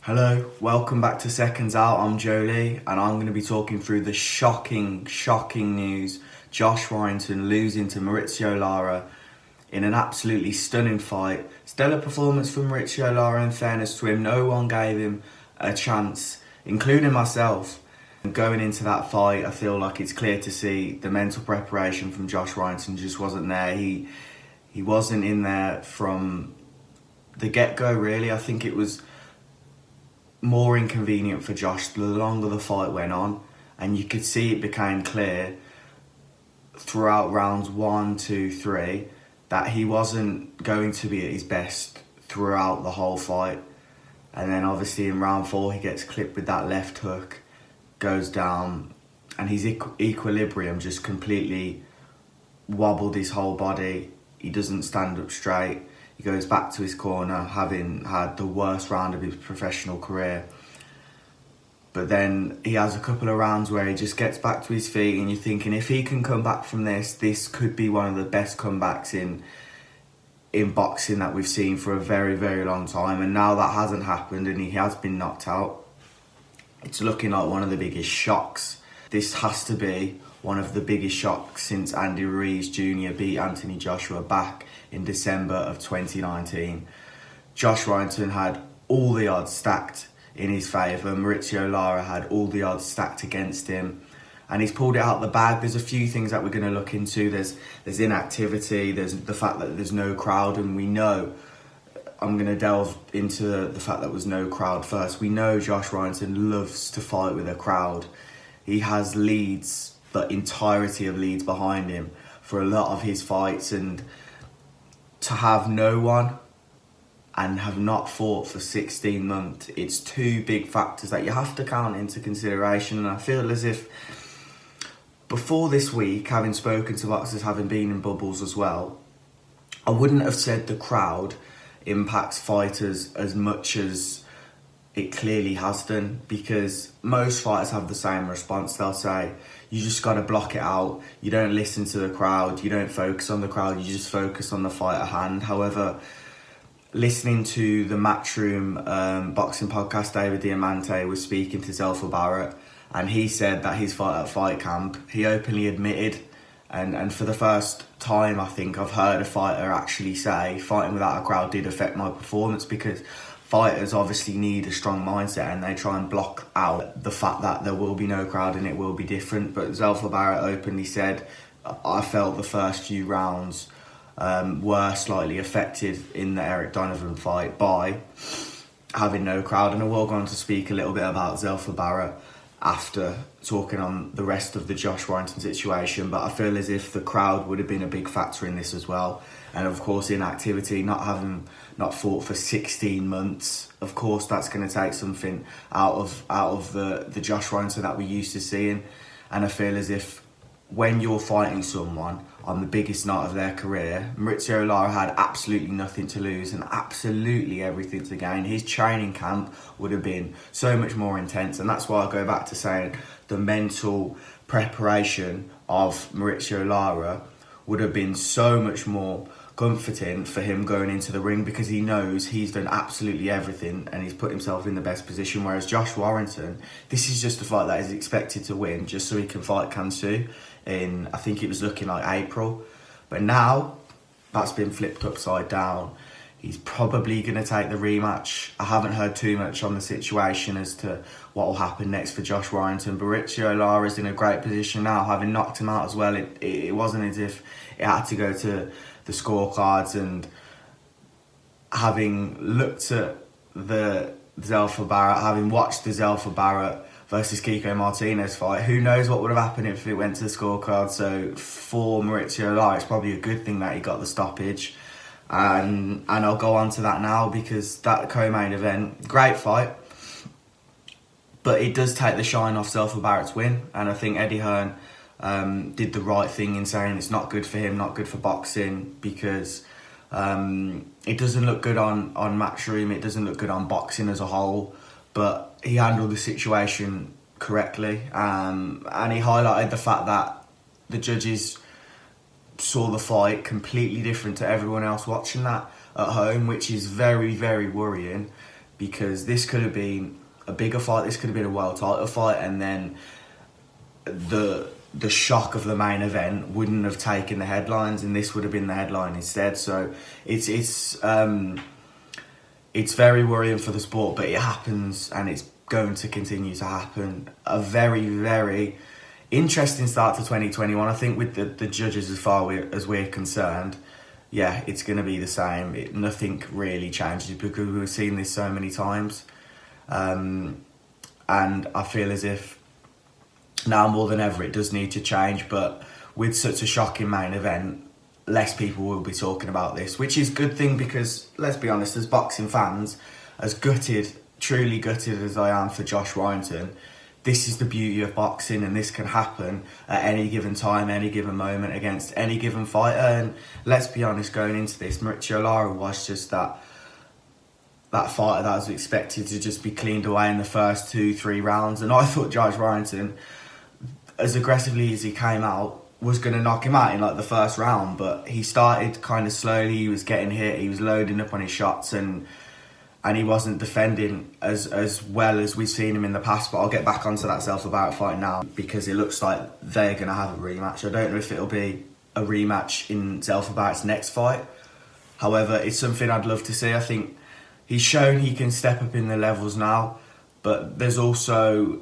Hello, welcome back to Seconds Out. I'm Jolie, and I'm going to be talking through the shocking news. Josh Warrington losing to Mauricio Lara in an absolutely stunning fight. Stellar performance from Mauricio Lara, in fairness to him. No one gave him a chance, including myself. Going into that fight, I feel like it's clear to see the mental preparation from Josh Warrington just wasn't there. He wasn't in there from the get-go, really. I think it was more inconvenient for Josh the longer the fight went on, and you could see it became clear throughout rounds 1, 2, 3 that he wasn't going to be at his best throughout the whole fight. And then obviously in round 4 he gets clipped with that left hook, goes down, and his equilibrium just completely wobbled his whole body. He doesn't stand up straight. He goes back to his corner, having had the worst round of his professional career. But then he has a couple of rounds where he just gets back to his feet, and you're thinking, if he can come back from this could be one of the best comebacks in boxing that we've seen for a very, very long time. And now that hasn't happened, and he has been knocked out. It's looking like one of the biggest shocks. This has to be one of the biggest shocks since Andy Ruiz Jr. beat Anthony Joshua back in December of 2019. Josh Warrington had all the odds stacked in his favour. Mauricio Lara had all the odds stacked against him, and he's pulled it out the bag. There's a few things that we're going to look into. There's inactivity, there's the fact that there's no crowd, and we know, I'm going to delve into the fact that there was no crowd first. We know Josh Warrington loves to fight with a crowd. He has leads, the entirety of leads behind him for a lot of his fights, and to have no one and have not fought for 16 months, it's two big factors that you have to count into consideration. And I feel as if before this week, having spoken to boxers, having been in bubbles as well, I wouldn't have said the crowd impacts fighters as much as it clearly has done, because most fighters have the same response. They'll say, you just got to block it out. You don't listen to the crowd. You don't focus on the crowd. You just focus on the fight at hand. However, listening to the Matchroom boxing podcast, David Diamante was speaking to Zelfa Barrett, and he said that his fight at Fight Camp, he openly admitted, and for the first time I think I've heard a fighter actually say, fighting without a crowd did affect my performance, because fighters obviously need a strong mindset and they try and block out the fact that there will be no crowd and it will be different. But Zelfa Barrett openly said, I felt the first few rounds were slightly affected in the Eric Donovan fight by having no crowd. And I will go on to speak a little bit about Zelfa Barrett after talking on the rest of the Josh Warrington situation, but I feel as if the crowd would have been a big factor in this as well. And of course, inactivity, not fought for 16 months. Of course, that's going to take something out of the Josh Warrington that we're used to seeing. And I feel as if when you're fighting someone on the biggest night of their career, Mauricio Lara had absolutely nothing to lose and absolutely everything to gain. His training camp would have been so much more intense, and that's why I go back to saying the mental preparation of Mauricio Lara would have been so much more comforting for him going into the ring, because he knows he's done absolutely everything and he's put himself in the best position. Whereas Josh Warrington, this is just a fight that is expected to win just so he can fight Kansu in, I think it was looking like April. But now that's been flipped upside down. He's probably going to take the rematch. I haven't heard too much on the situation as to what will happen next for Josh Warrington. But Mauricio Lara's in a great position now, having knocked him out as well. It wasn't as if it had to go to the scorecards, and having looked at the Zelfa Barrett, having watched the Zelfa Barrett versus Kiko Martinez fight, who knows what would have happened if it went to the scorecard. So for Mauricio Lara, it's probably a good thing that he got the stoppage. And I'll go on to that now, because that co-main event, great fight, but it does take the shine off Zelfa Barrett's win. And I think Eddie Hearn did the right thing in saying it's not good for him, not good for boxing, because it doesn't look good on Matchroom, it doesn't look good on boxing as a whole. But he handled the situation correctly, and he highlighted the fact that the judges saw the fight completely different to everyone else watching that at home, which is very, very worrying, because this could have been a bigger fight. This could have been a world title fight, and then the shock of the main event wouldn't have taken the headlines, and this would have been the headline instead. So it's very worrying for the sport, but it happens, and it's going to continue to happen. A very, very interesting start to 2021. I think with the judges, as far as we're concerned, yeah, it's going to be the same. Nothing really changes because we've seen this so many times. And I feel as if now more than ever it does need to change, but with such a shocking main event, less people will be talking about this, which is a good thing because, let's be honest, as boxing fans, as truly gutted as I am for Josh Warrington, this is the beauty of boxing, and this can happen at any given time, any given moment, against any given fighter. And let's be honest, going into this, Mauricio Lara was just that fighter that was expected to just be cleaned away in the first 2-3 rounds. And I thought Josh Warrington, as aggressively as he came out, was going to knock him out in like the first round, but he started kind of slowly. He was getting hit, he was loading up on his shots, and he wasn't defending as well as we've seen him in the past. But I'll get back onto that Self-About fight now, because it looks like they're going to have a rematch. I don't know if it'll be a rematch in Self-About's next fight. However, it's something I'd love to see. I think he's shown he can step up in the levels now, but there's also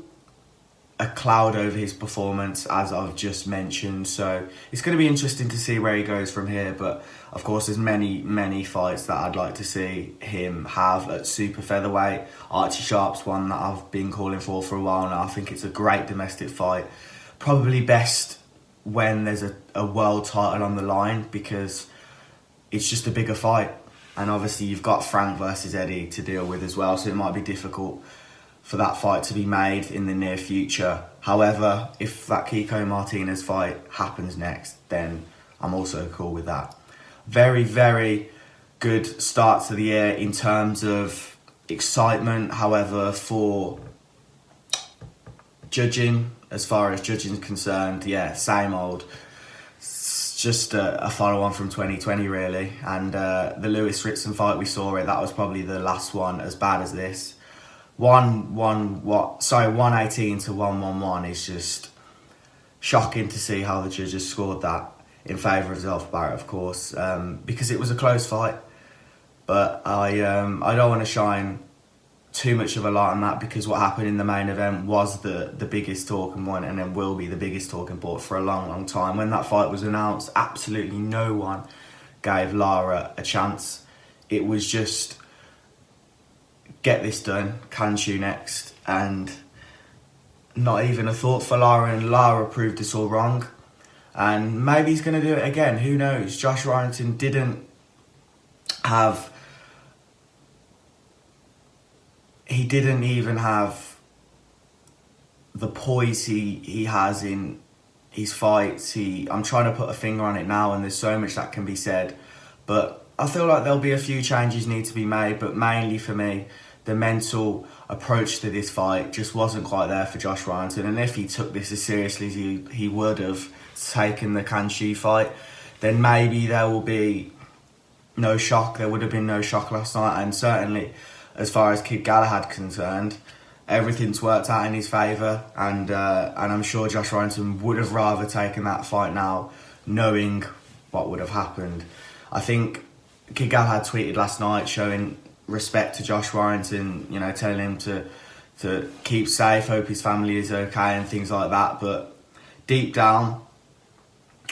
a cloud over his performance, as I've just mentioned. So it's going to be interesting to see where he goes from here. But of course, there's many fights that I'd like to see him have at super featherweight. Archie Sharp's one that I've been calling for a while now. I think it's a great domestic fight. Probably best when there's a world title on the line, because it's just a bigger fight. And obviously you've got Frank versus Eddie to deal with as well, so it might be difficult for that fight to be made in the near future. However, if that Kiko Martinez fight happens next, then I'm also cool with that. Very, very good start to the year in terms of excitement. However, for judging, as far as judging is concerned, yeah, same old. It's just a follow-on from 2020, really. And the Lewis Ritson fight, we saw it. That was probably the last one as bad as this. 118 to 111 is just shocking to see how the judges scored that in favour of Self-About, of course, because it was a close fight. But I don't want to shine too much of a light on that, because what happened in the main event was the biggest talking point, and then will be the biggest talking point for a long time. When that fight was announced, absolutely no one gave Lara a chance. It was just, get this done, Kanchu next, and not even a thought for Lara, and Lara proved us all wrong. And maybe he's going to do it again, who knows. Josh Warrington didn't even have the poise he has in his fights. I'm trying to put a finger on it now, and there's so much that can be said, but I feel like there'll be a few changes need to be made. But mainly for me, the mental approach to this fight just wasn't quite there for Josh Warrington. And if he took this as seriously as he would have taken the Kanchu fight, then maybe there will be no shock. There would have been no shock last night. And certainly, as far as Kid Galahad concerned, everything's worked out in his favour. And I'm sure Josh Warrington would have rather taken that fight now, knowing what would have happened. I think Kid Galahad tweeted last night showing respect to Josh Warrington, you know, telling him to keep safe, hope his family is okay and things like that. But deep down,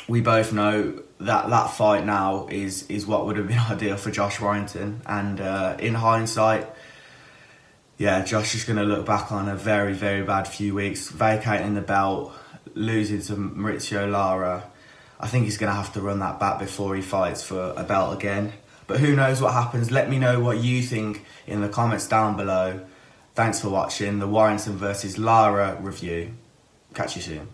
we both know that fight now is what would have been ideal for Josh Warrington. And in hindsight, yeah, Josh is going to look back on a very, very bad few weeks, vacating the belt, losing to Mauricio Lara. I think he's going to have to run that back before he fights for a belt again. But who knows what happens. Let me know what you think in the comments down below. Thanks for watching the Warrington versus Lara review. Catch you soon.